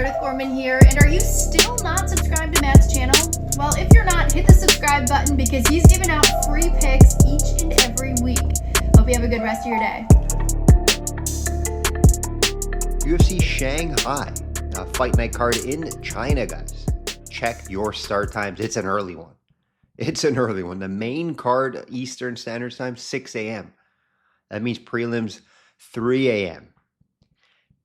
Meredith Gorman here, and are you still not subscribed to Matt's channel? Well, if you're not, hit the subscribe button because he's giving out free picks each and every week. Hope you have a good rest of your day. UFC Shanghai, fight night card in China, guys. Check your start times. It's an early one. The main card, Eastern Standard Time, 6 a.m. That means prelims, 3 a.m.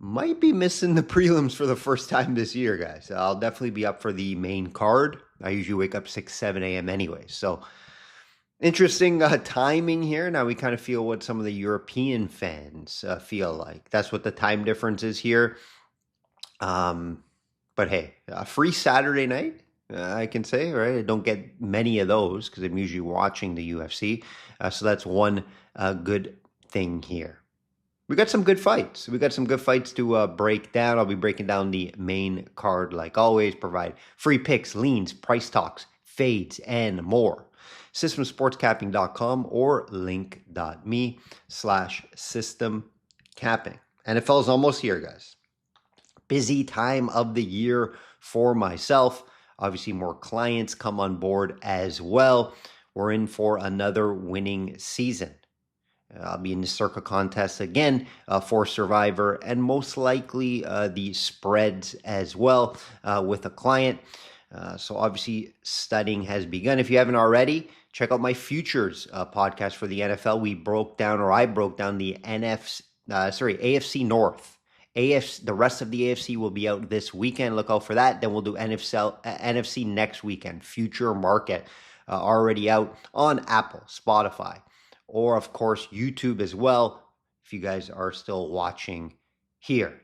Might be missing the prelims for the first time this year, guys. I'll definitely be up for the main card. I usually wake up 6, 7 a.m. anyway. So interesting timing here. Now we kind of feel what some of the European fans feel like. That's what the time difference is here. But hey, a free Saturday night, I can say, right? I don't get many of those because I'm usually watching the UFC. So that's one good thing here. We got some good fights. To break down. I'll be breaking down the main card like always. Provide free picks, leans, price talks, fades, and more. Systemsportscapping.com or link.me/systemcapping. NFL is almost here, guys. Busy time of the year for myself. Obviously, more clients come on board as well. We're in for another winning season. I'll be in the Circa contest again for Survivor and most likely the spreads as well with a client. So obviously studying has begun. If you haven't already, check out my futures podcast for the NFL. I broke down the AFC North. The rest of the AFC will be out this weekend. Look out for that. Then we'll do NFC next weekend. Future market already out on Apple, Spotify, or of course YouTube as well, if you guys are still watching here.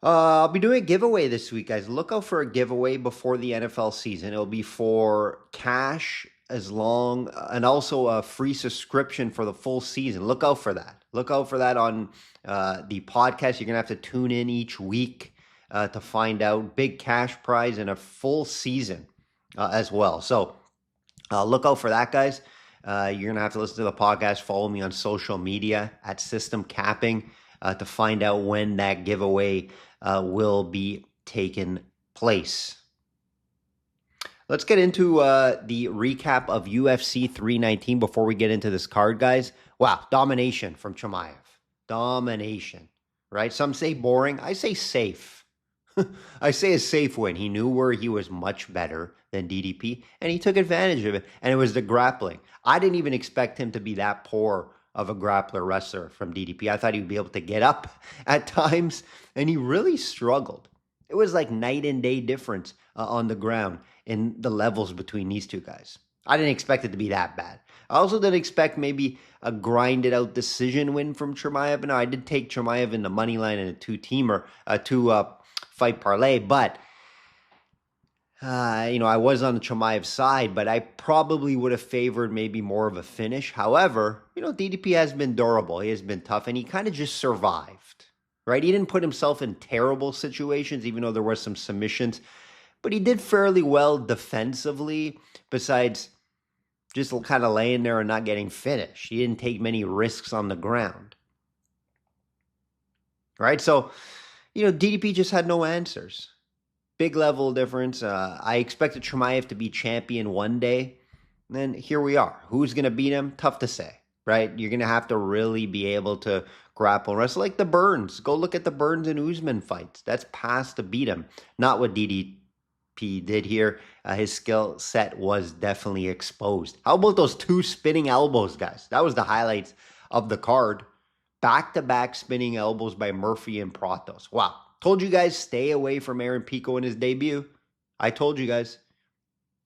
I'll be doing a giveaway this week, guys. Look out for a giveaway before the NFL season. It'll be for cash and also a free subscription for the full season. Look out for that. On the podcast. You're going to have to tune in each week to find out. Big cash prize and a full season as well. So look out for that, guys. You're going to have to listen to the podcast. Follow me on social media at System Capping to find out when that giveaway will be taking place. Let's get into the recap of UFC 319 before we get into this card, guys. Wow, domination from Chimaev. Domination, right? Some say boring. I say safe. I say a safe win. He knew where he was much better than DDP, and he took advantage of it, and it was the grappling. I didn't even expect him to be that poor of a grappler wrestler from DDP. I thought he'd be able to get up at times, and he really struggled. It was like night and day difference on the ground in the levels between these two guys. I didn't expect it to be that bad. I also didn't expect maybe a grinded out decision win from Chimaev. No, I did take Chimaev in the money line and a two-fight parlay, but I was on the Chimaev side, but I probably would have favored maybe more of a finish. However, DDP has been durable. He has been tough, and he kind of just survived, right? He didn't put himself in terrible situations, even though there was some submissions, but he did fairly well defensively, besides just kind of laying there and not getting finished. He didn't take many risks on the ground, right? So, DDP just had no answers. Big level difference. I expected Chimaev to be champion one day. And then here we are. Who's going to beat him? Tough to say, right? You're going to have to really be able to grapple and wrestle like the Burns. Go look at the Burns and Usman fights. That's past to beat him. Not what DDP did here. His skill set was definitely exposed. How about those two spinning elbows, guys? That was the highlights of the card. Back-to-back spinning elbows by Murphy and Pratos. Wow. Told you guys, stay away from Aaron Pico in his debut. I told you guys.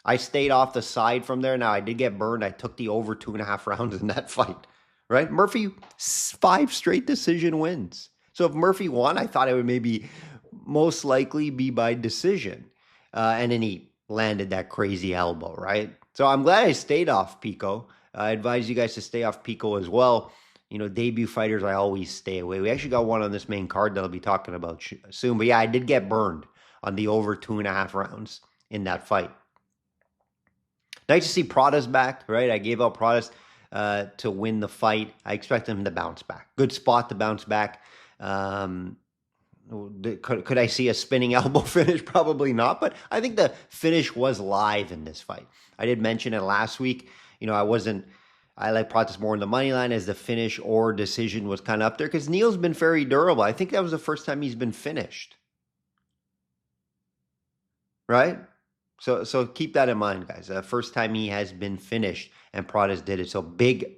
I stayed off the side from there. Now, I did get burned. I took the over 2.5 rounds in that fight, right? Murphy, 5 straight decision wins. So if Murphy won, I thought it would maybe most likely be by decision. And then he landed that crazy elbow, right? So I'm glad I stayed off Pico. I advise you guys to stay off Pico as well. Debut fighters, I always stay away. We actually got one on this main card that I'll be talking about soon. But yeah, I did get burned on the over 2.5 rounds in that fight. Nice to see Pradas back, right? I gave out Pradas to win the fight. I expect him to bounce back. Good spot to bounce back. Could I see a spinning elbow finish? Probably not, but I think the finish was live in this fight. I did mention it last week. I like Pratis more in the money line as the finish or decision was kind of up there because Neal's been very durable. I think that was the first time he's been finished. Right? So keep that in mind, guys. First time he has been finished and Pratis did it. So big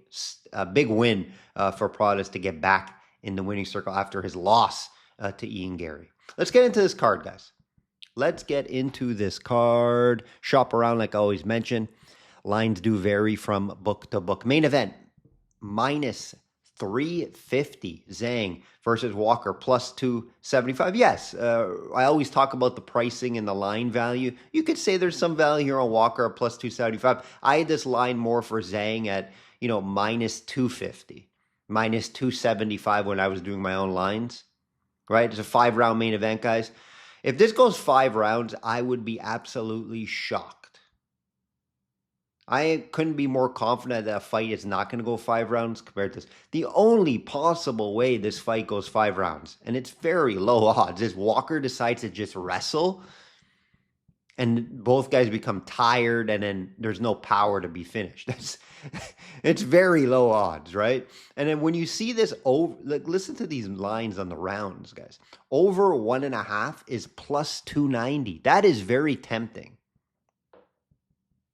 win for Pratis to get back in the winning circle after his loss to Ian Gary. Let's get into this card, guys. Let's get into this card. Shop around like I always mention. Lines do vary from book to book. Main event, minus 350. Zhang versus Walker, plus 275. Yes, I always talk about the pricing and the line value. You could say there's some value here on Walker, plus 275. I had this line more for Zhang at, minus 250, minus 275 when I was doing my own lines, right? It's a 5-round main event, guys. If this goes 5 rounds, I would be absolutely shocked. I couldn't be more confident that a fight is not going to go 5 rounds compared to this. The only possible way this fight goes 5 rounds, and it's very low odds, is Walker decides to just wrestle and both guys become tired and then there's no power to be finished. It's very low odds, right? And then when you see this listen to these lines on the rounds, guys. Over 1.5 is plus 290. That is very tempting.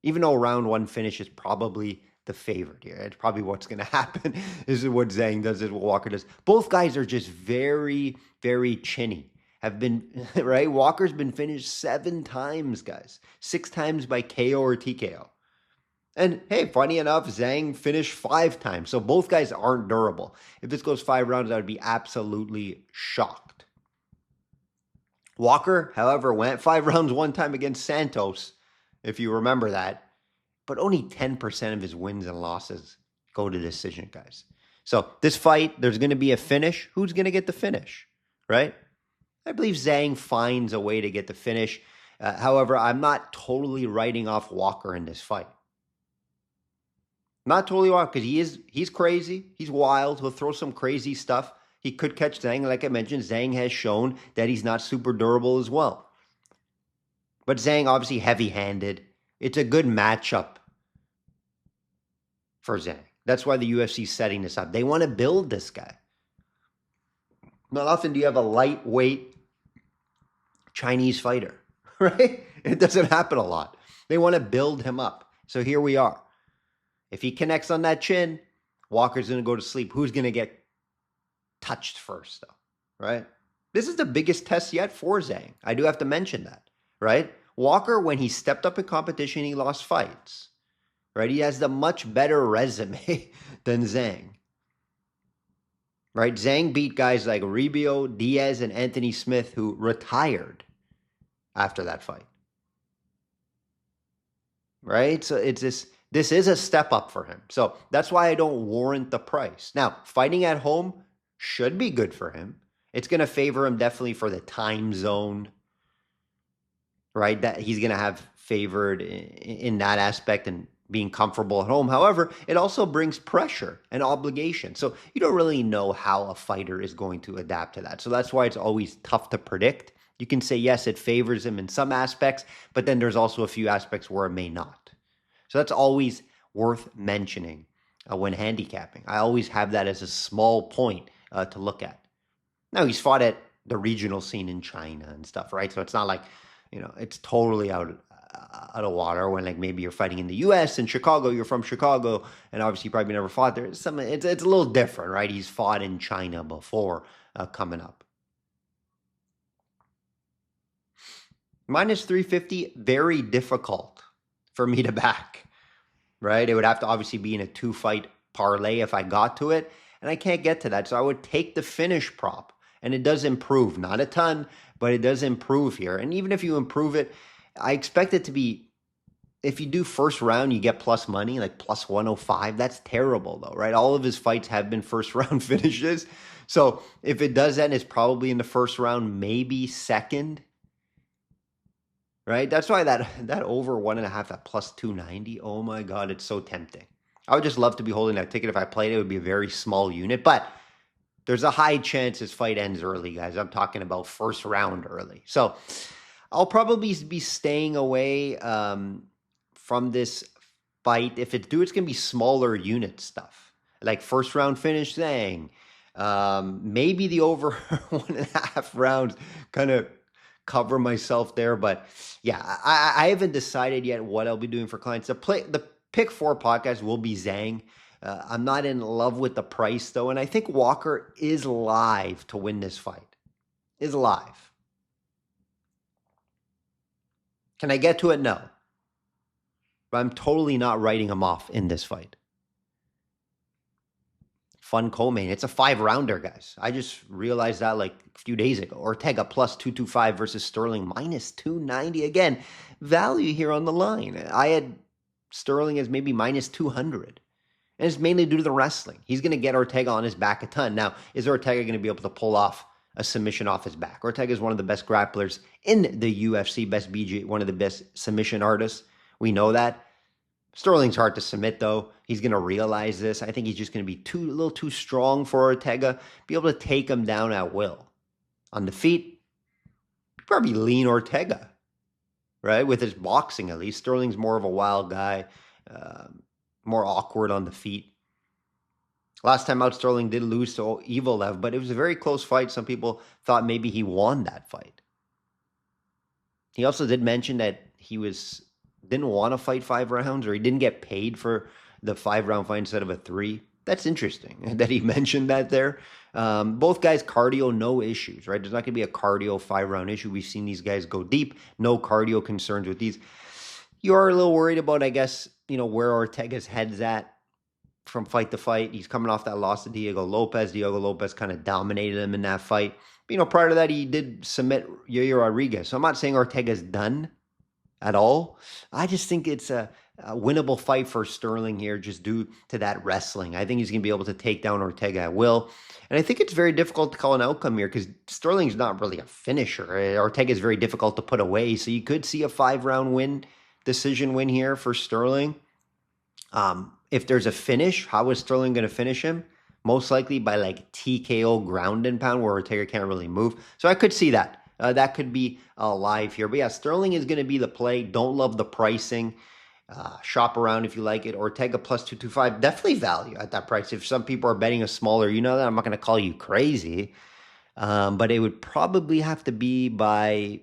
Even though round 1 finish is probably the favorite here. It's probably what's going to happen. This is what Zhang does, is what Walker does. Both guys are just very, very chinny. Have been, right? Walker's been finished 7 times, guys. 6 times by KO or TKO. And hey, funny enough, Zhang finished 5 times. So both guys aren't durable. If this goes 5 rounds, I would be absolutely shocked. Walker, however, went 5 rounds one time against Santos, if you remember that. But only 10% of his wins and losses go to decision, guys. So this fight, there's going to be a finish. Who's going to get the finish, right? I believe Zhang finds a way to get the finish. However, I'm not totally writing off Walker in this fight. Not totally off because he's crazy. He's wild. He'll throw some crazy stuff. He could catch Zhang. Like I mentioned, Zhang has shown that he's not super durable as well. But Zhang, obviously heavy-handed. It's a good matchup for Zhang. That's why the UFC is setting this up. They want to build this guy. Not often do you have a lightweight Chinese fighter, right? It doesn't happen a lot. They want to build him up. So here we are. If he connects on that chin, Walker's going to go to sleep. Who's going to get touched first, though, right? This is the biggest test yet for Zhang. I do have to mention that. Right? Walker, when he stepped up in competition, he lost fights. Right? He has the much better resume than Zhang. Right? Zhang beat guys like Rubio, Diaz, and Anthony Smith who retired after that fight. Right? So this is a step up for him. So that's why I don't warrant the price. Now, fighting at home should be good for him. It's going to favor him definitely for the time zone. Right, that he's going to have favored in that aspect and being comfortable at home. However, it also brings pressure and obligation. So you don't really know how a fighter is going to adapt to that. So that's why it's always tough to predict. You can say, yes, it favors him in some aspects, but then there's also a few aspects where it may not. So that's always worth mentioning when handicapping. I always have that as a small point to look at. Now, he's fought at the regional scene in China and stuff, right? So it's not like, it's totally out of water when like maybe you're fighting in the U.S. in Chicago, you're from Chicago, and obviously you probably never fought there. It's a little different, right? He's fought in China before coming up. Minus 350, very difficult for me to back, right? It would have to obviously be in a 2-fight parlay if I got to it, and I can't get to that. So I would take the finish prop, and it does improve. Not a ton, but it does improve here. And even if you improve it, I expect it to be, if you do first round, you get plus money, like plus 105. That's terrible though, right? All of his fights have been first round finishes. So if it does end, it's probably in the first round, maybe second, right? That's why that over 1.5, that plus 290, oh my God, it's so tempting. I would just love to be holding that ticket. If I played it, it would be a very small unit. But there's a high chance this fight ends early, guys. I'm talking about first round early. So I'll probably be staying away from this fight. If it's it's going to be smaller unit stuff, like first round finish thing. Maybe the over 1.5 rounds, kind of cover myself there. But yeah, I haven't decided yet what I'll be doing for clients. The Pick 4 podcast will be Zhang. I'm not in love with the price, though, and I think Walker is live to win this fight. Is live. Can I get to it? No. But I'm totally not writing him off in this fight. Fun co-main. It's a 5-rounder, guys. I just realized that like a few days ago. Ortega plus 225 versus Sterling minus 290. Again, value here on the line. I had Sterling as maybe minus 200. And it's mainly due to the wrestling. He's going to get Ortega on his back a ton. Now, is Ortega going to be able to pull off a submission off his back? Ortega is one of the best grapplers in the UFC, best BJ, one of the best submission artists. We know that. Sterling's hard to submit, though. He's going to realize this. I think he's just going to be a little too strong for Ortega. Be able to take him down at will. On the feet, probably lean Ortega, right? With his boxing, at least. Sterling's more of a wild guy, more awkward on the feet. Last time out, Sterling did lose to Evil, but it was a very close fight. Some people thought maybe he won that fight. He also did mention that he didn't want to fight 5 rounds, or he didn't get paid for the 5-round fight instead of a 3. That's interesting that he mentioned that there. Both guys, cardio, no issues, right? There's not going to be a cardio 5-round issue. We've seen these guys go deep. No cardio concerns with these. You are a little worried about, I guess, where Ortega's head's at from fight to fight. He's coming off that loss to Diego Lopez. Diego Lopez kind of dominated him in that fight. But, prior to that, he did submit Yair Rodriguez. So I'm not saying Ortega's done at all. I just think it's a winnable fight for Sterling here just due to that wrestling. I think he's going to be able to take down Ortega at will. And I think it's very difficult to call an outcome here because Sterling's not really a finisher. Ortega is very difficult to put away. So you could see a 5-round decision win here for Sterling. If there's a finish, how is Sterling going to finish him? Most likely by like TKO ground and pound where Ortega can't really move. So I could see that. That could be live here. But yeah, Sterling is going to be the play. Don't love the pricing. Shop around if you like it. Ortega plus 225. Definitely value at that price. If some people are betting a smaller, that I'm not going to call you crazy. But it would probably have to be by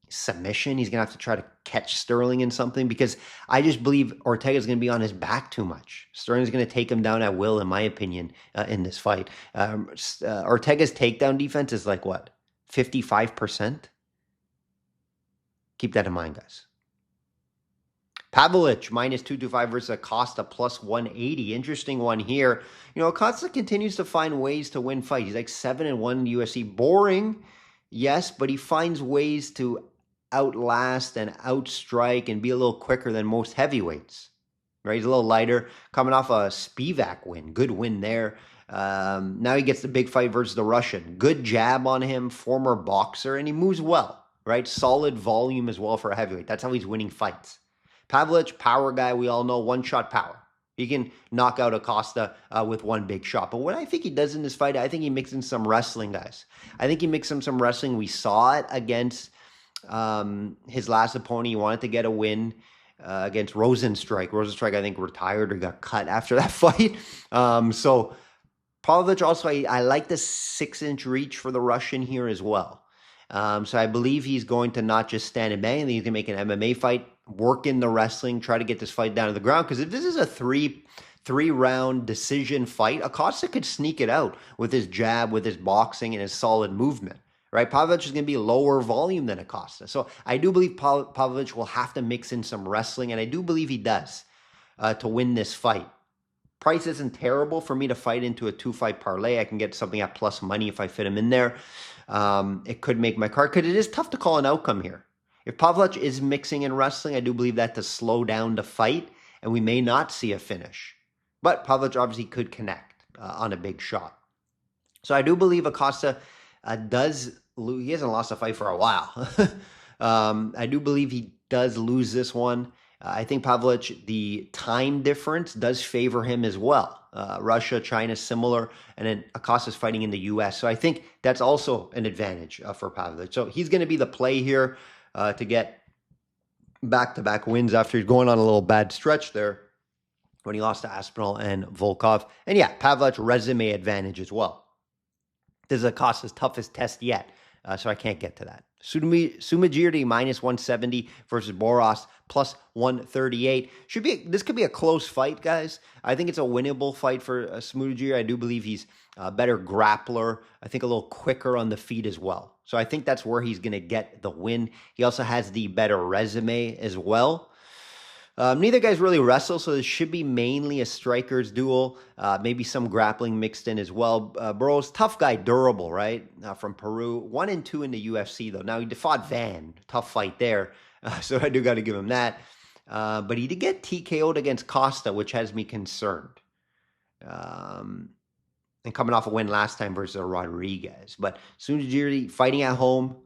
submission. He's going to have to try to catch Sterling in something because I just believe Ortega is going to be on his back too much. Sterling's going to take him down at will, in my opinion, in this fight. Ortega's takedown defense is like what? 55%? Keep that in mind, guys. Pavlich, minus 225 versus Acosta, plus 180. Interesting one here. Acosta continues to find ways to win fights. He's like 7-1 in the UFC. Boring, yes, but he finds ways to outlast and outstrike and be a little quicker than most heavyweights. Right? He's a little lighter, coming off a Spivak win. Good win there. Now he gets the big fight versus the Russian. Good jab on him, former boxer, and he moves well, right? Solid volume as well for a heavyweight. That's how he's winning fights. Pavlich, power guy, we all know, one-shot power. He can knock out Acosta with one big shot. But what I think he does in this fight, I think he mixes in some wrestling, guys. I think he mixed in some wrestling. We saw it against his last opponent. He wanted to get a win against Rosenstrike. Rosenstrike, I think, retired or got cut after that fight. So Pavlich also, I like the 6-inch reach for the Russian here as well. So I believe he's going to not just stand and bang. I think he's going to make an MMA fight, work in the wrestling, try to get this fight down to the ground. Because if this is a three-round decision fight, Acosta could sneak it out with his jab, with his boxing, and his solid movement. Right? Pavlich is going to be lower volume than Acosta. So I do believe Pavlich will have to mix in some wrestling, and I do believe he does to win this fight. Price isn't terrible for me to fight into a 2-fight parlay. I can get something at plus money if I fit him in there. It could make my card, because it is tough to call an outcome here. If Pavlich is mixing in wrestling, I do believe that to slow down the fight, and we may not see a finish. But Pavlich obviously could connect on a big shot. So I do believe Acosta does lose. He hasn't lost a fight for a while. I do believe he does lose this one. I think Pavlich, the time difference does favor him as well. Russia, China, similar, and then Acosta's fighting in the U.S. So I think that's also an advantage for Pavlich. So he's going to be the play here to get back-to-back wins after he's going on a little bad stretch there when he lost to Aspinall and Volkov. And yeah, Pavlich resume advantage as well. This is Acosta's toughest test yet, so I can't get to that. Sumajiri minus 170 versus Boros plus 138. This could be a close fight, guys. I think it's a winnable fight for Sumajiri. I do believe he's a better grappler. I think a little quicker on the feet as well. So I think that's where he's going to get the win. He also has the better resume as well. Neither guys really wrestle, so this should be mainly a strikers duel. Maybe some grappling mixed in as well. Burroughs, tough guy, durable, right? From Peru. 1-2 in the UFC, though. Now, he fought Van. Tough fight there. So I do got to give him that. But he did get TKO'd against Costa, which has me concerned. And coming off a win last time versus Rodriguez. But Sunjiri fighting at home.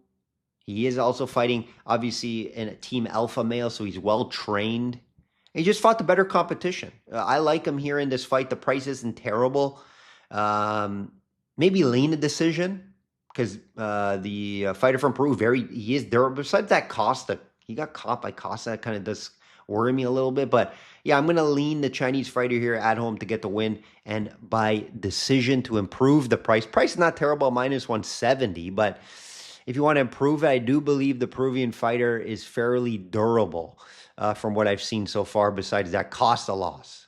He is also fighting, obviously, in a team alpha male, so he's well-trained. He just fought the better competition. I like him here in this fight. The price isn't terrible. Maybe lean a decision because the fighter from Peru, he is durable. Besides that Costa, he got caught by Costa. That kind of does worry me a little bit. But yeah, I'm going to lean the Chinese fighter here at home to get the win and by decision to improve the price. Price is not terrible, minus 170, but if you want to improve it, I do believe the Peruvian fighter is fairly durable from what I've seen so far, besides that Costa loss.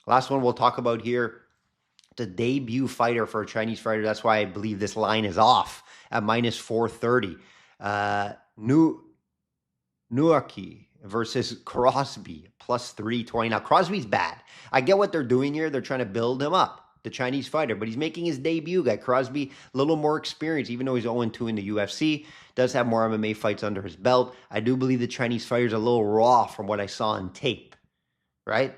Last one we'll talk about here, the debut fighter for a Chinese fighter. That's why I believe this line is off at minus 430. Nuaki versus Crosby, plus 320. Now, Crosby's bad. I get what they're doing here. They're trying to build him up, the Chinese fighter, but he's making his debut. Guy Crosby, a little more experience, even though he's 0-2 in the UFC, does have more MMA fights under his belt. I do believe the Chinese fighter's a little raw from what I saw on tape, right?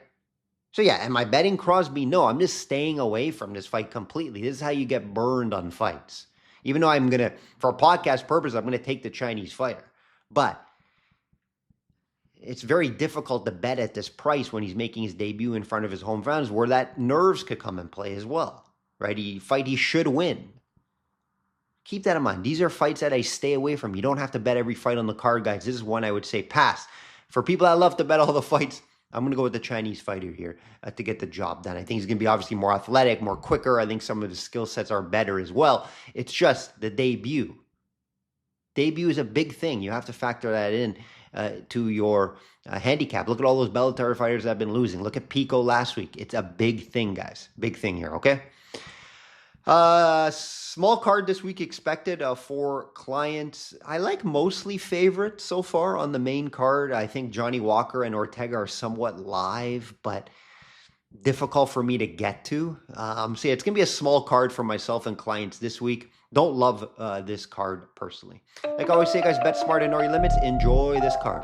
So yeah, am I betting Crosby? No, I'm just staying away from this fight completely. This is how you get burned on fights. Even though I'm going to, for podcast purpose, I'm going to take the Chinese fighter. But it's very difficult to bet at this price when he's making his debut in front of his home fans, where that nerves could come in play as well, right? He should win. Keep that in mind. These are fights that I stay away from. You don't have to bet every fight on the card, guys. This is one I would say pass. For people that love to bet all the fights, I'm going to go with the Chinese fighter here to get the job done. I think he's going to be obviously more athletic, more quicker. I think some of his skill sets are better as well. It's just the debut. Debut is a big thing. You have to factor that in to your handicap. Look at all those Bellator fighters that have been losing. Look at Pico last week. It's a big thing, guys. Big thing here, okay? Small card this week expected for clients. I like mostly favorites so far on the main card. I think Johnny Walker and Ortega are somewhat live, but difficult for me to get to. So yeah, it's going to be a small card for myself and clients this week. Don't love this card personally. Like I always say, guys, bet smart and know your limits. Enjoy this card.